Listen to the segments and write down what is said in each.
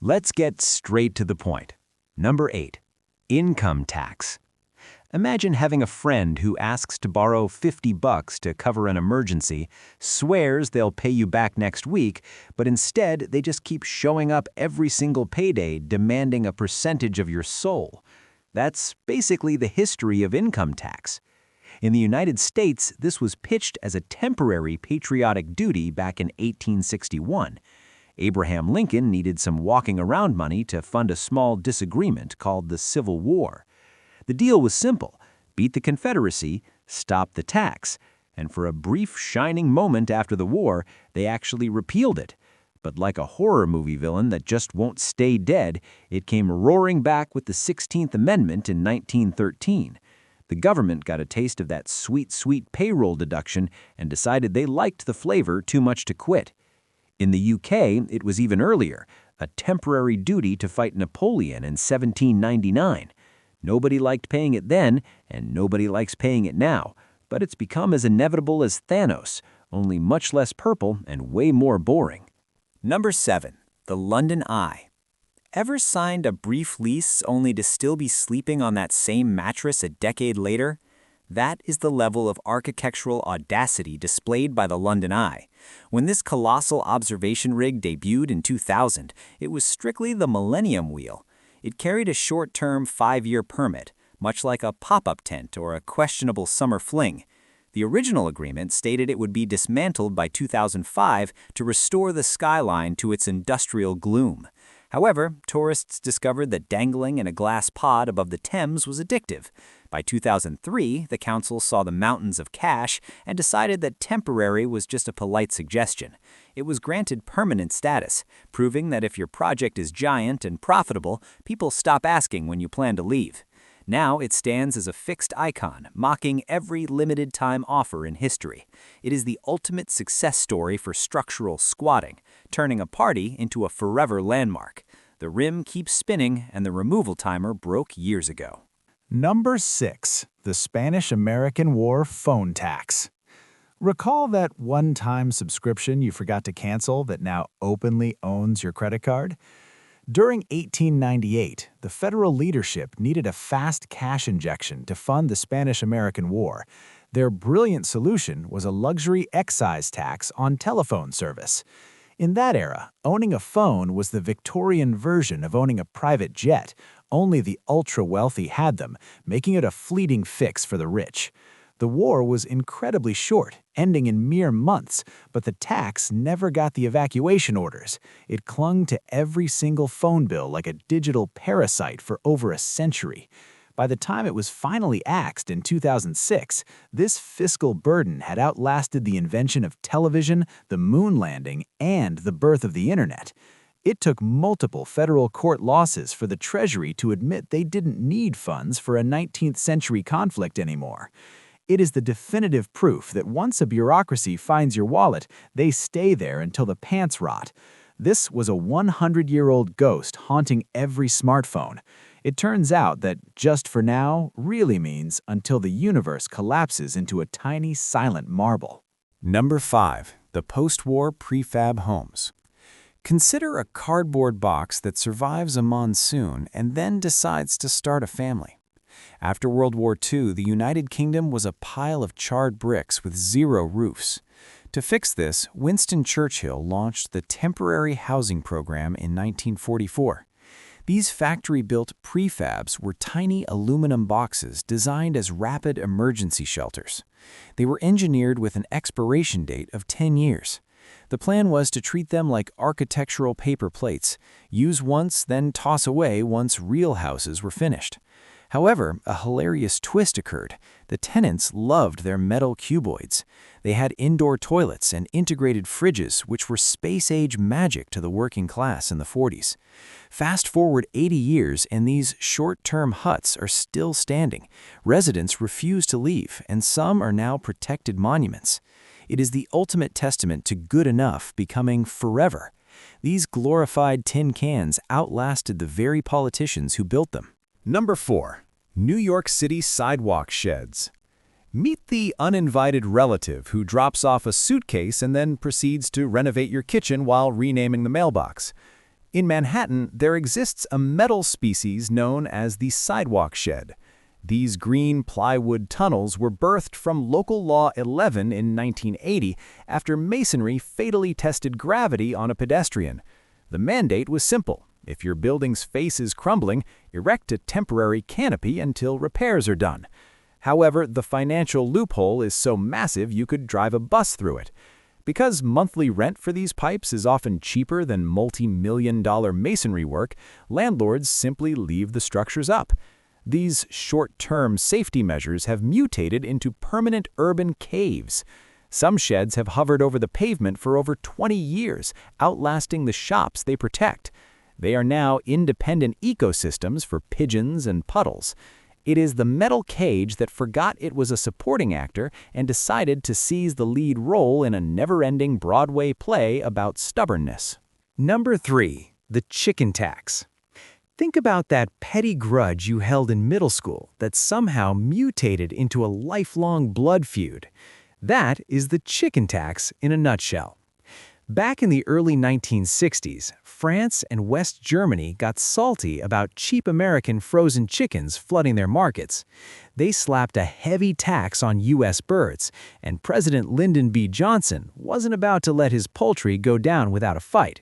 Let's get straight to the point. Number 8. Income tax. Imagine having a friend who asks to borrow $50 to cover an emergency, swears they'll pay you back next week, but instead they just keep showing up every single payday demanding a percentage of your soul. That's basically the history of income tax. In the United States, this was pitched as a temporary patriotic duty back in 1861. Abraham Lincoln needed some walking around money to fund a small disagreement called the Civil War. The deal was simple: beat the Confederacy, stop the tax, and for a brief shining moment after the war, they actually repealed it. But like a horror movie villain that just won't stay dead, it came roaring back with the 16th Amendment in 1913. The government got a taste of that sweet, sweet payroll deduction and decided they liked the flavor too much to quit. In the UK, it was even earlier, a temporary duty to fight Napoleon in 1799. Nobody liked paying it then, and nobody likes paying it now, but it's become as inevitable as Thanos, only much less purple and way more boring. Number 7. The London Eye. Ever signed a brief lease only to still be sleeping on that same mattress a decade later? That is the level of architectural audacity displayed by the London Eye. When this colossal observation rig debuted in 2000, it was strictly the Millennium Wheel. It carried a short-term 5-year permit, much like a pop-up tent or a questionable summer fling. The original agreement stated it would be dismantled by 2005 to restore the skyline to its industrial gloom. However, tourists discovered that dangling in a glass pod above the Thames was addictive. By 2003, the council saw the mountains of cash and decided that temporary was just a polite suggestion. It was granted permanent status, proving that if your project is giant and profitable, people stop asking when you plan to leave. Now it stands as a fixed icon, mocking every limited-time offer in history. It is the ultimate success story for structural squatting, turning a party into a forever landmark. The rim keeps spinning, and the removal timer broke years ago. Number 6. The Spanish-American War phone tax. Recall that one-time subscription you forgot to cancel that now openly owns your credit card? During 1898, the federal leadership needed a fast cash injection to fund the Spanish-American War. Their brilliant solution was a luxury excise tax on telephone service. In that era, owning a phone was the Victorian version of owning a private jet. Only the ultra-wealthy had them, making it a fleeting fix for the rich. The war was incredibly short, ending in mere months, but the tax never got the evacuation orders. It clung to every single phone bill like a digital parasite for over a century. By the time it was finally axed in 2006, this fiscal burden had outlasted the invention of television, the moon landing, and the birth of the internet. It took multiple federal court losses for the Treasury to admit they didn't need funds for a 19th century conflict anymore. It is the definitive proof that once a bureaucracy finds your wallet, they stay there until the pants rot. This was a 100-year-old ghost haunting every smartphone. It turns out that just for now really means until the universe collapses into a tiny silent marble. Number 5. The post-war prefab homes. Consider a cardboard box that survives a monsoon and then decides to start a family. After World War II, the United Kingdom was a pile of charred bricks with zero roofs. To fix this, Winston Churchill launched the Temporary Housing Program in 1944. These factory-built prefabs were tiny aluminum boxes designed as rapid emergency shelters. They were engineered with an expiration date of 10 years. The plan was to treat them like architectural paper plates, use once, then toss away once real houses were finished. However, a hilarious twist occurred. The tenants loved their metal cuboids. They had indoor toilets and integrated fridges, which were space-age magic to the working class in the 40s. Fast forward 80 years, and these short-term huts are still standing. Residents refuse to leave, and some are now protected monuments. It is the ultimate testament to good enough becoming forever. These glorified tin cans outlasted the very politicians who built them. Number 4. New York City sidewalk sheds. Meet the uninvited relative who drops off a suitcase and then proceeds to renovate your kitchen while renaming the mailbox. In Manhattan, there exists a metal species known as the sidewalk shed. These green plywood tunnels were birthed from Local Law 11 in 1980 after masonry fatally tested gravity on a pedestrian. The mandate was simple. If your building's face is crumbling, erect a temporary canopy until repairs are done. However, the financial loophole is so massive you could drive a bus through it. Because monthly rent for these pipes is often cheaper than multi-million-dollar masonry work, landlords simply leave the structures up. These short-term safety measures have mutated into permanent urban caves. Some sheds have hovered over the pavement for over 20 years, outlasting the shops they protect. They are now independent ecosystems for pigeons and puddles. It is the metal cage that forgot it was a supporting actor and decided to seize the lead role in a never-ending Broadway play about stubbornness. Number 3. The chicken tax. Think about that petty grudge you held in middle school that somehow mutated into a lifelong blood feud. That is the chicken tax in a nutshell. Back in the early 1960s, France and West Germany got salty about cheap American frozen chickens flooding their markets. They slapped a heavy tax on U.S. birds, and President Lyndon B. Johnson wasn't about to let his poultry go down without a fight.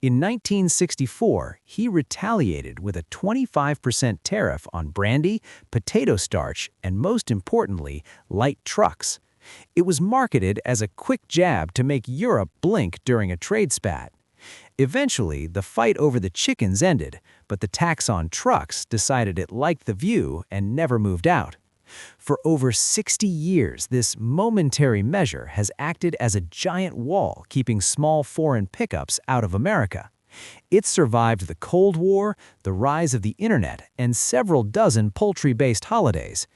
In 1964, he retaliated with a 25% tariff on brandy, potato starch, and most importantly, light trucks. It was marketed as a quick jab to make Europe blink during a trade spat. Eventually, the fight over the chickens ended, but the tax on trucks decided it liked the view and never moved out. For over 60 years, this momentary measure has acted as a giant wall keeping small foreign pickups out of America. It survived the Cold War, the rise of the internet, and several dozen poultry-based holidays.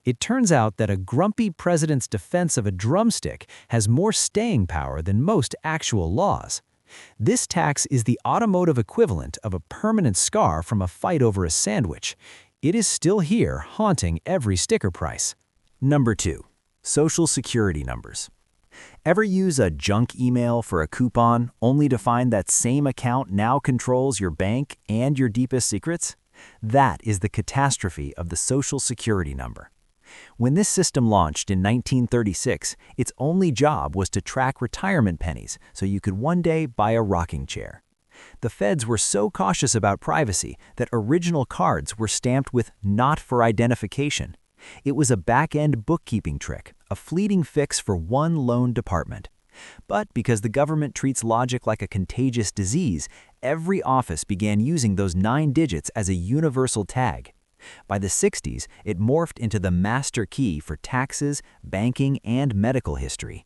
It turns out that a grumpy president's defense of a drumstick has more staying power than most actual laws. This tax is the automotive equivalent of a permanent scar from a fight over a sandwich. It is still here, haunting every sticker price. Number 2. Social Security numbers. Ever use a junk email for a coupon only to find that same account now controls your bank and your deepest secrets? That is the catastrophe of the Social Security number. When this system launched in 1936, its only job was to track retirement pennies so you could one day buy a rocking chair. The feds were so cautious about privacy that original cards were stamped with "not for identification." It was a back-end bookkeeping trick, a fleeting fix for one lone department. But because the government treats logic like a contagious disease, every office began using those 9 digits as a universal tag. By the 60s, it morphed into the master key for taxes, banking, and medical history.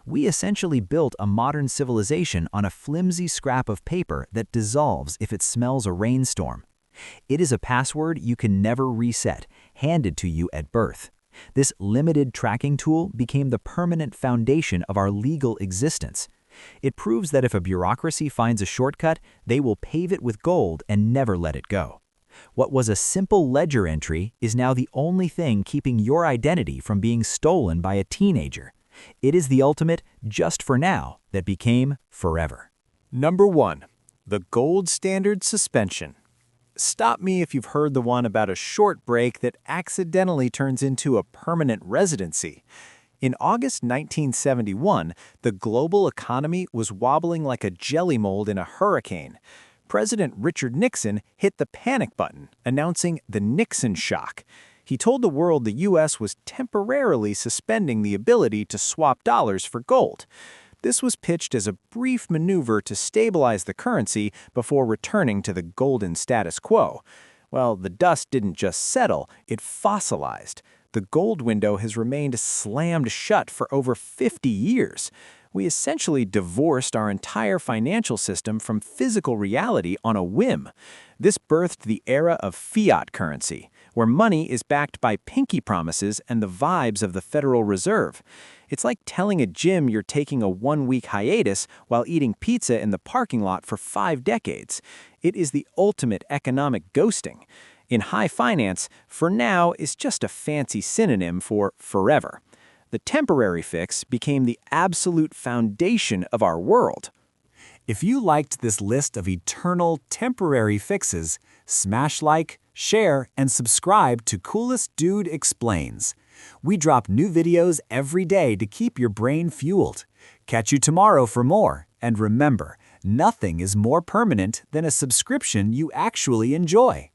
We essentially built a modern civilization on a flimsy scrap of paper that dissolves if it smells a rainstorm. It is a password you can never reset, handed to you at birth. This limited tracking tool became the permanent foundation of our legal existence. It proves that if a bureaucracy finds a shortcut, they will pave it with gold and never let it go. What was a simple ledger entry is now the only thing keeping your identity from being stolen by a teenager. It is the ultimate just for now that became forever. Number 1. The gold standard suspension. Stop me if you've heard the one about a short break that accidentally turns into a permanent residency. In August 1971, the global economy was wobbling like a jelly mold in a hurricane. President Richard Nixon hit the panic button, announcing the Nixon shock. He told the world the U.S. was temporarily suspending the ability to swap dollars for gold. This was pitched as a brief maneuver to stabilize the currency before returning to the golden status quo. Well, the dust didn't just settle, it fossilized. The gold window has remained slammed shut for over 50 years. We essentially divorced our entire financial system from physical reality on a whim. This birthed the era of fiat currency, where money is backed by pinky promises and the vibes of the Federal Reserve. It's like telling a gym you're taking a 1-week hiatus while eating pizza in the parking lot for 5 decades. It is the ultimate economic ghosting. In high finance, for now is just a fancy synonym for forever. The temporary fix became the absolute foundation of our world. If you liked this list of eternal, temporary fixes, smash like, share, and subscribe to Coolest Dude Explains. We drop new videos every day to keep your brain fueled. Catch you tomorrow for more, and remember, nothing is more permanent than a subscription you actually enjoy.